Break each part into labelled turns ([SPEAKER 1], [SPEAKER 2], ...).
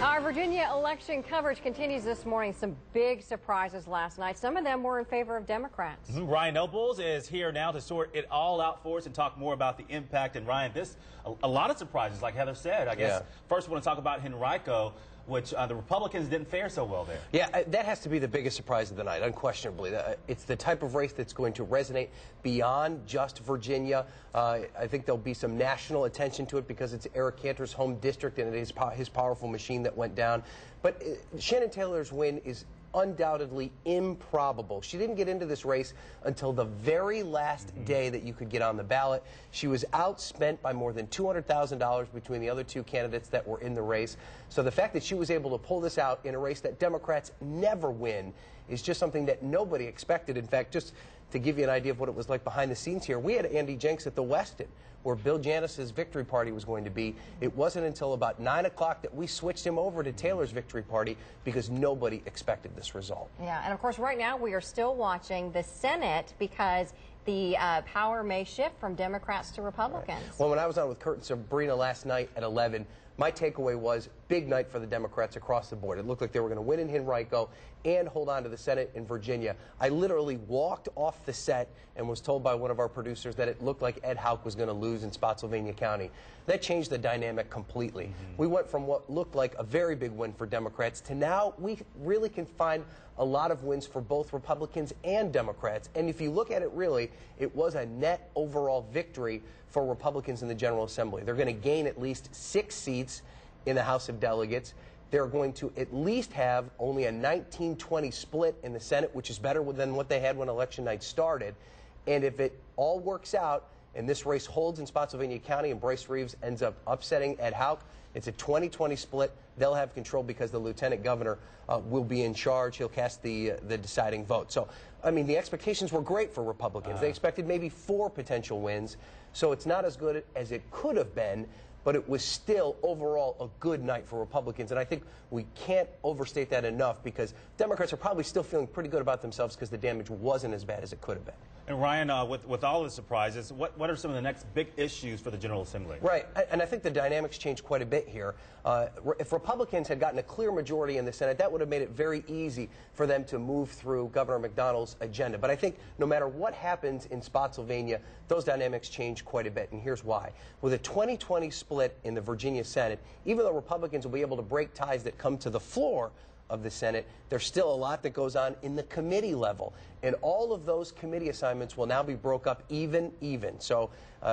[SPEAKER 1] Our Virginia election coverage continues this morning. Some big surprises last night. Some of them were in favor of Democrats.
[SPEAKER 2] Ryan Nobles is here now to sort it all out for us and talk more about the impact. And Ryan, a lot of surprises, like Heather said. I guess first we want to talk about Henrico, which the Republicans didn't fare so well there.
[SPEAKER 3] Yeah, that has to be the biggest surprise of the night, unquestionably. It's the type of race that's going to resonate beyond just Virginia. I think there'll be some national attention to it because it's Eric Cantor's home district and it is his powerful machine that went down. But Shannon Taylor's win is undoubtedly improbable. She didn't get into this race until the very last day that you could get on the ballot. She was outspent by more than $200,000 between the other two candidates that were in the race. So the fact that she was able to pull this out in a race that Democrats never win is just something that nobody expected. In fact, just to give you an idea of what it was like behind the scenes here, we had Andy Jenks at the Westin, where Bill Janis's victory party was going to be. It wasn't until about 9 o'clock that we switched him over to Taylor's victory party because nobody expected this result.
[SPEAKER 1] Yeah, and of course right now we are still watching the Senate because the power may shift from Democrats to Republicans.
[SPEAKER 3] Right. Well, when I was on with Kurt and Sabrina last night at 11, my takeaway was big night for the Democrats across the board. It looked like they were going to win in Henrico and hold on to the Senate in Virginia. I literally walked off the set and was told by one of our producers that it looked like Ed Houck was going to lose in Spotsylvania County. That changed the dynamic completely. We went from what looked like a very big win for Democrats to now we really can find a lot of wins for both Republicans and Democrats. And if you look at it really, it was a net overall victory for Republicans in the General Assembly. They're going to gain at least 6 seats in the House of Delegates. They're going to at least have only a 19-20 split in the Senate, which is better than what they had when election night started. And if it all works out and this race holds in Spotsylvania County and Bryce Reeves ends up upsetting Ed Houck, it's a 20-20 split. They'll have control because the lieutenant governor will be in charge. He'll cast the deciding vote. So, I mean, the expectations were great for Republicans. They expected maybe 4 potential wins. So it's not as good as it could have been, but it was still overall a good night for Republicans. And I think we can't overstate that enough because Democrats are probably still feeling pretty good about themselves because the damage wasn't as bad as it could have been.
[SPEAKER 2] And Ryan, with all the surprises, what are some of the next big issues for the General Assembly?
[SPEAKER 3] Right, and I think the dynamics changed quite a bit here. If Republicans had gotten a clear majority in the Senate, that would have made it very easy for them to move through Governor McDonnell's agenda. But I think no matter what happens in Spotsylvania, those dynamics change quite a bit, and here's why. With a 20-20 split in the Virginia Senate, even though Republicans will be able to break ties that come to the floor of the Senate, there's still a lot that goes on in the committee level. And all of those committee assignments will now be broke up even. So,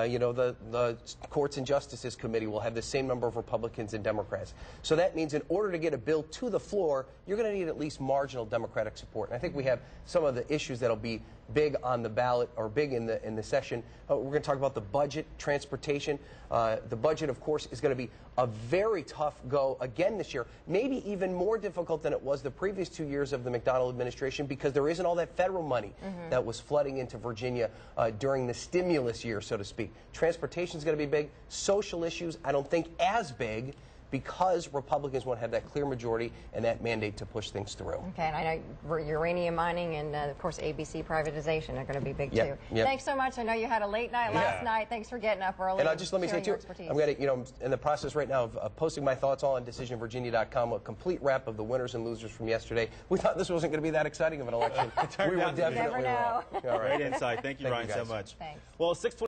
[SPEAKER 3] you know, the Courts and Justices Committee will have the same number of Republicans and Democrats. So that means in order to get a bill to the floor, you're going to need at least marginal Democratic support. And I think we have some of the issues that'll be big on the ballot or big in the session. We're going to talk about the budget, transportation. The budget, of course, is going to be a very tough go again this year, maybe even more difficult than it was the previous 2 years of the McDonnell administration because there isn't all that federal money that was flooding into Virginia during the stimulus year, so to speak. Transportation is going to be big. Social issues, I don't think as big because Republicans won't have that clear majority and that mandate to push things through.
[SPEAKER 1] Okay, and I know uranium mining and, of course, ABC privatization are going to be big, too. Thanks so much. I know you had a late night last night. Thanks for getting up early.
[SPEAKER 3] And just let me say, too, I'm going to, you know, in the process right now of posting my thoughts all on DecisionVirginia.com, a complete wrap of the winners and losers from yesterday. We thought this wasn't going to be that exciting of an election. We were definitely wrong.
[SPEAKER 2] Great insight. Thank you, Ryan, so much.
[SPEAKER 1] Thanks.
[SPEAKER 2] Well, 6:20.